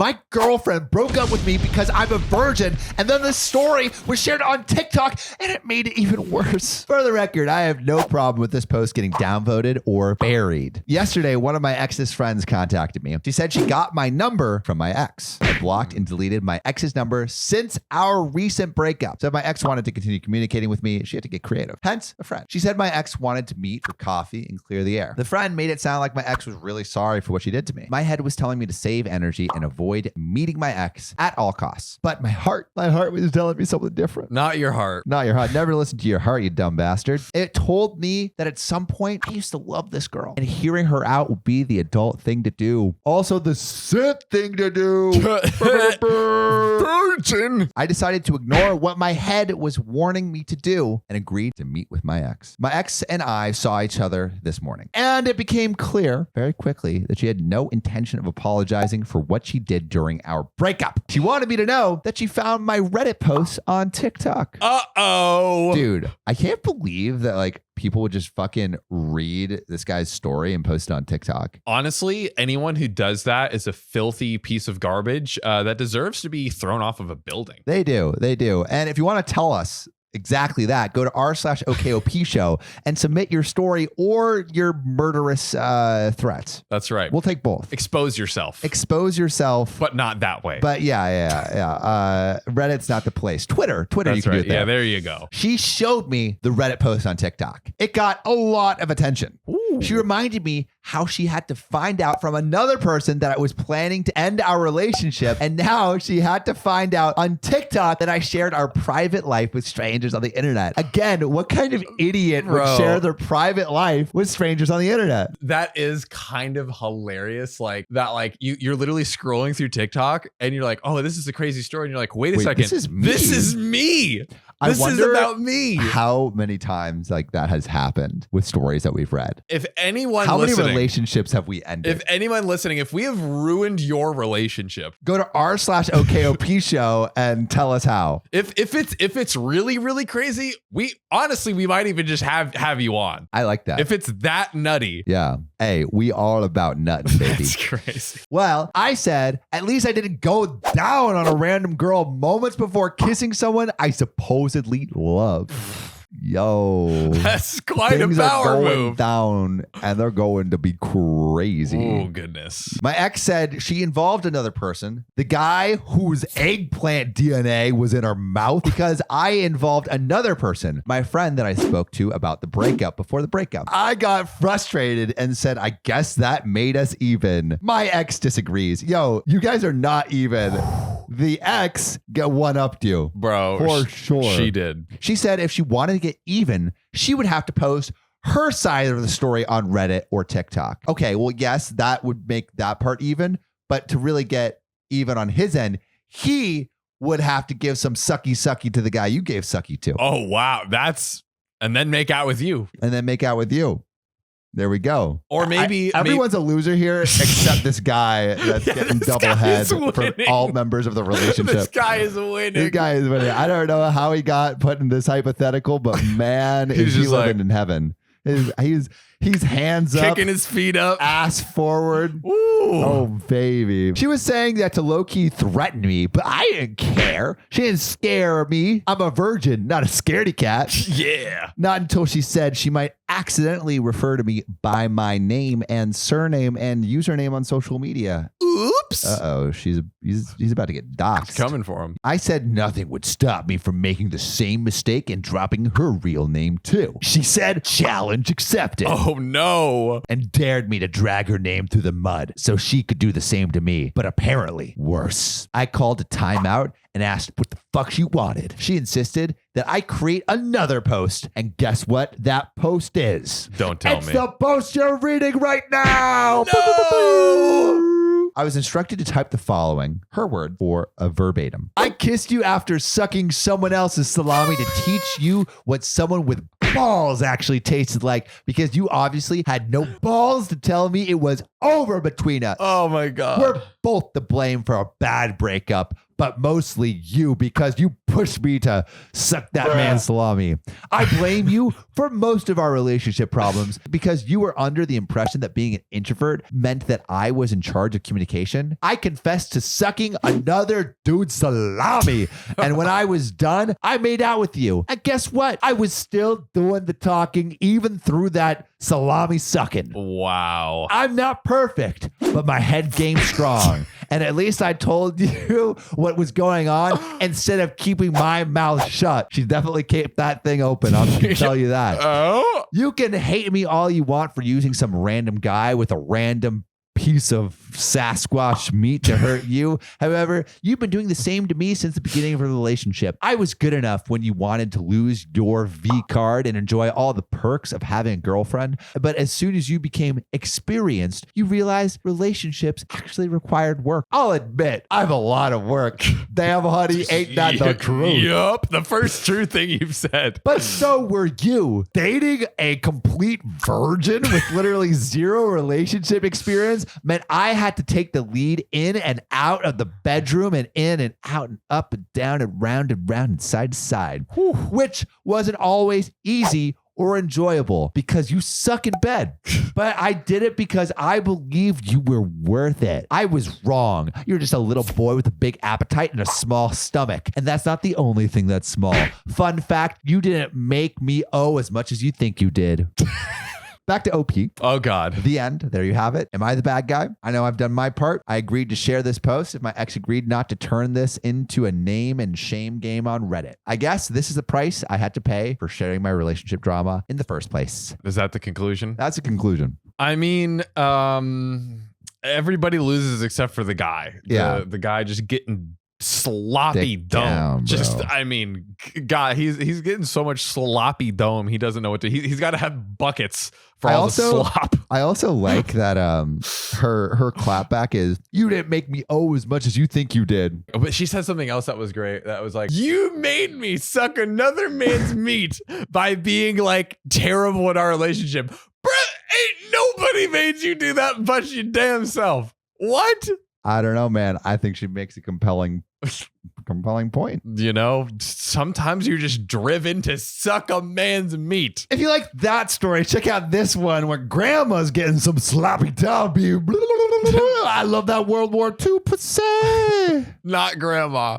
my girlfriend broke up with me because I'm a virgin, and then the story was shared on TikTok, and it made it even worse. For the record, I have no problem with this post getting downvoted or buried. Yesterday, one of my ex's friends contacted me. She said she got my number from my ex. I blocked and deleted my ex's number since our recent breakup. So if my ex wanted to continue communicating with me, she had to get creative. Hence, a friend. She said my ex wanted to meet for coffee and clear the air. The friend made it sound like my ex was really sorry for what she did to me. My head was telling me to save energy and avoid meeting my ex at all costs. But my heart was telling me something different. Not your heart. Not your heart. Never listen to your heart, you dumb bastard. It told me that at some point I used to love this girl, and hearing her out would be the adult thing to do. Also the Sith thing to do. Virgin. I decided to ignore what my head was warning me to do and agreed to meet with my ex. My ex and I saw each other this morning, and it became clear very quickly that she had no intention of apologizing for what she did during our breakup. She wanted me to know that she found my Reddit posts on TikTok. Uh-oh. Dude, I can't believe that like people would just fucking read this guy's story and post it on TikTok. Honestly, anyone who does that is a filthy piece of garbage that deserves to be thrown off of a building. They do. And if you want to tell us exactly that, go to r/OKOP show and submit your story or your murderous threats. That's right. We'll take both. Expose yourself. But not that way. But yeah. Reddit's not the place. Twitter, That's you can right. do it there. Yeah, there you go. She showed me the Reddit post on TikTok. It got a lot of attention. Ooh. She reminded me how she had to find out from another person that I was planning to end our relationship. And now she had to find out on TikTok that I shared our private life with strangers on the internet. Again, what kind of idiot would share their private life with strangers on the internet? That is kind of hilarious. Like that, like you're literally scrolling through TikTok and you're like, oh, this is a crazy story. And you're like, wait a second. This is me. This is about me. How many times like that has happened with stories that we've read? If anyone How listening, many relationships have we ended? If anyone listening, if we have ruined your relationship, go to r/OKOP show and tell us how. If it's really, really crazy, we might even just have you on. I like that. If it's that nutty. Yeah. Hey, we all about nutting, baby. That's crazy. Well, I said, at least I didn't go down on a random girl moments before kissing someone I supposedly love. Yo, that's quite a power move. Down, and they're going to be crazy. Oh goodness! My ex said she involved another person, the guy whose eggplant DNA was in her mouth, because I involved another person, my friend that I spoke to about the breakup before the breakup. I got frustrated and said, I guess that made us even. My ex disagrees. Yo, you guys are not even. The ex got one-upped you. Bro. For sure. She did. She said if she wanted to get even, she would have to post her side of the story on Reddit or TikTok. Okay, well, yes, that would make that part even. But to really get even on his end, he would have to give some sucky to the guy you gave sucky to. Oh, wow. And then make out with you. There we go. Or maybe everyone's a loser here except this guy that's getting double head for all members of the relationship. This guy is winning. I don't know how he got put in this hypothetical, but man, is he living in heaven. He's hands up, kicking his feet up, ass forward. Ooh. Oh, baby. She was saying that to low-key threaten me, but I didn't care. She didn't scare me. I'm a virgin, not a scaredy cat. Yeah. Not until she said she might accidentally refer to me by my name and surname and username on social media. Oops. Uh-oh. He's about to get doxxed. It's coming for him. I said nothing would stop me from making the same mistake and dropping her real name too. She said, challenge accepted. Oh, no. And dared me to drag her name through the mud so she could do the same to me, but apparently worse. I called a timeout and asked what the fuck she wanted. She insisted that I create another post, and guess what that post is? Don't tell me. It's the post you're reading right now. No! I was instructed to type the following, her word, for a verbatim. I kissed you after sucking someone else's salami to teach you what someone with balls actually tasted like, because you obviously had no balls to tell me it was over between us. Oh my God. We're both to blame for a bad breakup, but mostly you because you pushed me to suck that man's salami. I blame you for most of our relationship problems because you were under the impression that being an introvert meant that I was in charge of communication. I confessed to sucking another dude's salami. And when I was done, I made out with you. And guess what? I was still doing the talking even through that salami sucking. Wow. I'm not perfect, but my head game's strong. And at least I told you what was going on instead of keeping my mouth shut. She definitely kept that thing open. I can tell you that. Oh. You can hate me all you want for using some random guy with a random piece of Sasquatch meat to hurt you. However, you've been doing the same to me since the beginning of our relationship. I was good enough when you wanted to lose your V card and enjoy all the perks of having a girlfriend. But as soon as you became experienced, you realized relationships actually required work. I'll admit, I have a lot of work. Damn, honey, ain't that the truth? Yup, the first true thing you've said. But so were you. Dating a complete virgin with literally zero relationship experience meant I had to take the lead in and out of the bedroom and in and out and up and down and round and side to side, which wasn't always easy or enjoyable because you suck in bed. But I did it because I believed you were worth it. I was wrong. You're just a little boy with a big appetite and a small stomach. And that's not the only thing that's small. Fun fact, you didn't make me owe as much as you think you did. Back to OP. Oh, God. The end. There you have it. Am I the bad guy? I know I've done my part. I agreed to share this post if my ex agreed not to turn this into a name and shame game on Reddit. I guess this is the price I had to pay for sharing my relationship drama in the first place. Is that the conclusion? That's a conclusion. I mean, everybody loses except for the guy. The guy just getting sloppy dome. I mean, God, he's getting so much sloppy dome. He doesn't know what to. He's got to have buckets for all the slop. I also like that. Her clapback is, "You didn't make me owe as much as you think you did." But she said something else that was great. That was like, "You made me suck another man's meat by being like terrible in our relationship." Bruh, ain't nobody made you do that but your damn self. What? I don't know, man. I think she makes a compelling point. You know, sometimes you're just driven to suck a man's meat. If you like that story, check out this one where grandma's getting some sloppy W. I love that World War II pussy. Not grandma.